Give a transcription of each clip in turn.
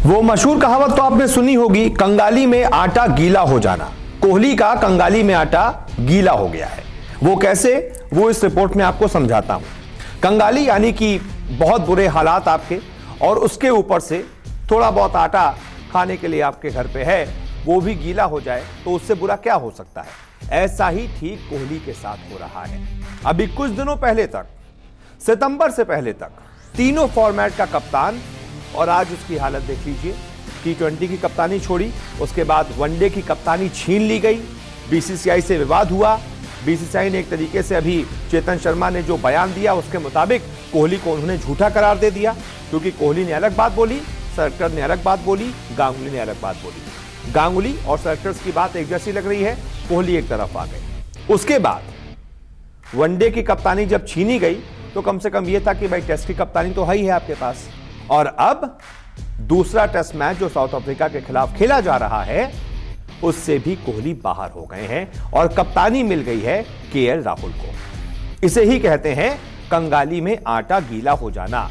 वो मशहूर कहावत तो आपने सुनी होगी, कंगाली में आटा गीला हो जाना। कोहली का कंगाली में आटा गीला हो गया है। वो कैसे, वो इस रिपोर्ट में आपको समझाता हूं। कंगाली यानी कि बहुत बुरे हालात आपके, और उसके ऊपर से थोड़ा बहुत आटा खाने के लिए आपके घर पे है, वो भी गीला हो जाए तो उससे बुरा क्या हो सकता है। ऐसा ही ठीक कोहली के साथ हो रहा है। अभी कुछ दिनों पहले तक, सितंबर से पहले तक तीनों फॉर्मेट का कप्तान, और आज उसकी हालत देख लीजिए। T20 की कप्तानी छोड़ी, उसके बाद वनडे की कप्तानी छीन ली गई, बीसीसीआई से विवाद हुआ। बीसीसीआई ने एक तरीके से अभी चेतन शर्मा ने जो बयान दिया उसके मुताबिक कोहली को उन्होंने झूठा करार दे दिया, क्योंकि कोहली ने अलग बात बोली, सेलेक्टर ने अलग बात बोली, गांगुली ने अलग बात बोली। गांगुली और सेलेक्टर्स की बात एक जैसी लग रही है, कोहली एक तरफ आ गए। उसके बाद वनडे की कप्तानी जब छीनी गई तो कम से कम यह था कि भाई टेस्ट की कप्तानी तो है ही है आपके पास। और अब दूसरा टेस्ट मैच जो साउथ अफ्रीका के खिलाफ खेला जा रहा है, उससे भी कोहली बाहर हो गए हैं और कप्तानी मिल गई है केएल राहुल को। इसे ही कहते हैं कंगाली में आटा गीला हो जाना।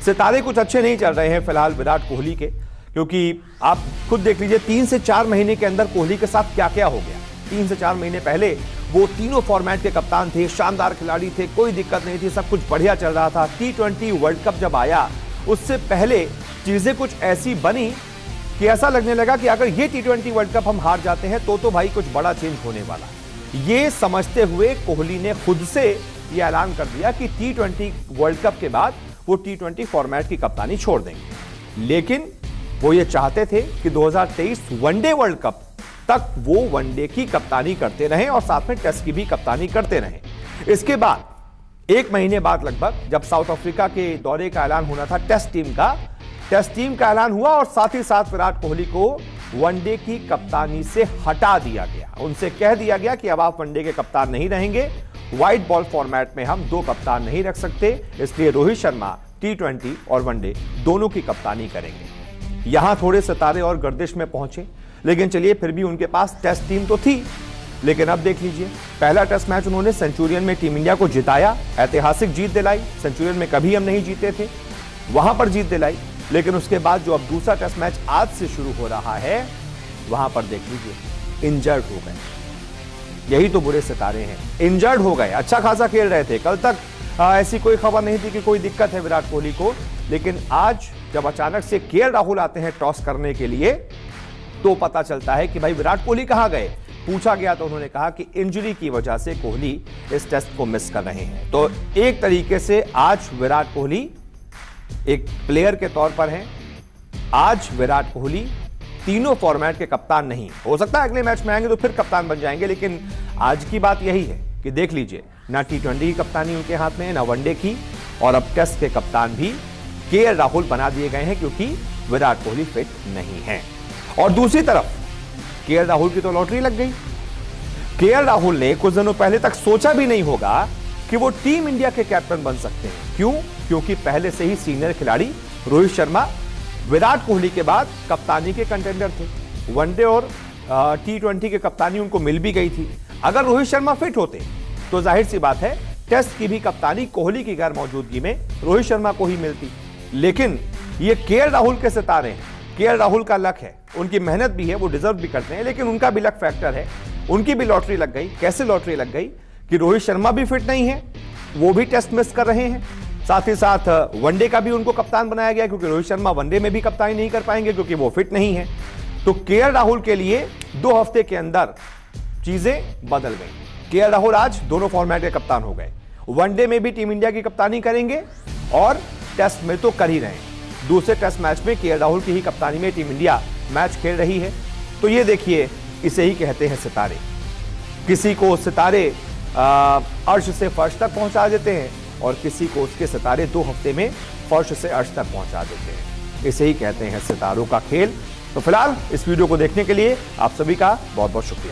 सितारे कुछ अच्छे नहीं चल रहे हैं फिलहाल विराट कोहली के, क्योंकि आप खुद देख लीजिए 3 से 4 महीने के अंदर कोहली के साथ क्या क्या हो गया। 3 से 4 महीने पहले वो तीनों फॉर्मेट के कप्तान थे, शानदार खिलाड़ी थे, कोई दिक्कत नहीं थी, सब कुछ बढ़िया चल रहा था। T20 वर्ल्ड कप जब आया उससे पहले चीजें कुछ ऐसी बनी कि ऐसा लगने लगा कि अगर ये T20 वर्ल्ड कप हम हार जाते हैं तो भाई कुछ बड़ा चेंज होने वाला। ये समझते हुए कोहली ने खुद से ये ऐलान कर दिया कि T20 वर्ल्ड कप के बाद वो T20 फॉर्मेट की कप्तानी छोड़ देंगे। लेकिन वो ये चाहते थे कि 2023 वनडे वर्ल्ड कप तक वो वनडे की कप्तानी करते रहें और साथ में टेस्ट की भी कप्तानी करते रहें। इसके बाद 1 महीने बाद लगभग, जब साउथ अफ्रीका के दौरे का ऐलान होना था टेस्ट टीम का ऐलान हुआ और साथ ही साथ विराट कोहली को वनडे की कप्तानी से हटा दिया गया। उनसे कह दिया गया कि अब आप वनडे के कप्तान नहीं रहेंगे, व्हाइट बॉल फॉर्मेट में हम 2 कप्तान नहीं रख सकते, इसलिए रोहित शर्मा T20 और वनडे दोनों की कप्तानी करेंगे। यहां थोड़े सितारे और गर्दिश में पहुंचे, लेकिन चलिए फिर भी उनके पास टेस्ट टीम तो थी। लेकिन अब देख लीजिए, पहला टेस्ट मैच उन्होंने सेंचुरियन में टीम इंडिया को जिताया, ऐतिहासिक जीत दिलाई। सेंचुरियन में कभी हम नहीं जीते थे, वहां पर जीत दिलाई। लेकिन उसके बाद जो अब दूसरा टेस्ट मैच आज से शुरू हो रहा है, वहां पर देख लीजिए इंजर्ड हो गए। यही तो बुरे सितारे हैं, इंजर्ड हो गए। अच्छा खासा खेल रहे थे, कल तक ऐसी कोई खबर नहीं थी कि कोई दिक्कत है विराट कोहली को, लेकिन आज जब अचानक से केएल राहुल आते हैं टॉस करने के लिए, तो पता चलता है कि भाई विराट कोहली कहां गए। पूछा गया तो उन्होंने कहा कि इंजरी की वजह से कोहली इस टेस्ट को मिस कर रहे हैं। तो एक तरीके से आज विराट कोहली एक प्लेयर के तौर पर हैं। आज विराट कोहली तीनों फॉर्मेट के कप्तान नहीं, हो सकता है अगले मैच में आएंगे तो फिर कप्तान बन जाएंगे, लेकिन आज की बात यही है कि देख लीजिए, ना T20 की कप्तानी उनके हाथ में है, ना वनडे की, और अब टेस्ट के कप्तान भी केएल राहुल बना दिए गए हैं क्योंकि विराट कोहली फिट नहीं है। और दूसरी तरफ केएल राहुल की तो लॉटरी लग गई। केएल राहुल ने कुछ दिनों पहले तक सोचा भी नहीं होगा कि वो टीम इंडिया के कैप्टन बन सकते हैं। क्यों? क्योंकि पहले से ही सीनियर खिलाड़ी रोहित शर्मा विराट कोहली के बाद कप्तानी के कंटेंडर थे। वनडे और T20 की कप्तानी उनको मिल भी गई थी। अगर रोहित शर्मा फिट होते तो जाहिर सी बात है टेस्ट की भी कप्तानी कोहली की गैर मौजूदगी में रोहित शर्मा को ही मिलती। लेकिन ये केएल राहुल के सितारे हैं, केएल राहुल का लक है, उनकी मेहनत भी है, वो डिजर्व भी करते हैं, लेकिन उनका भी लक फैक्टर है। उनकी भी लॉटरी लग गई। कैसे लॉटरी लग गई कि रोहित शर्मा भी फिट नहीं है, वो भी टेस्ट मिस कर रहे हैं, साथ ही साथ वनडे का भी उनको कप्तान बनाया गया क्योंकि रोहित शर्मा वनडे में भी कप्तानी नहीं कर पाएंगे क्योंकि वो फिट नहीं है। तो केएल राहुल के लिए 2 हफ्ते के अंदर चीजें बदल गई। केएल राहुल आज दोनों फॉर्मेट के कप्तान हो गए। वनडे में भी टीम इंडिया की कप्तानी करेंगे और टेस्ट में तो कर ही रहे हैं। दूसरे टेस्ट मैच में केएल राहुल की ही कप्तानी में टीम इंडिया मैच खेल रही है। तो ये देखिए, इसे ही कहते हैं सितारे। किसी को सितारे अर्श से फर्श तक पहुंचा देते हैं और किसी को उसके सितारे 2 हफ्ते में फर्श से अर्श तक पहुंचा देते हैं। इसे ही कहते हैं सितारों का खेल। तो फिलहाल इस वीडियो को देखने के लिए आप सभी का बहुत बहुत शुक्रिया।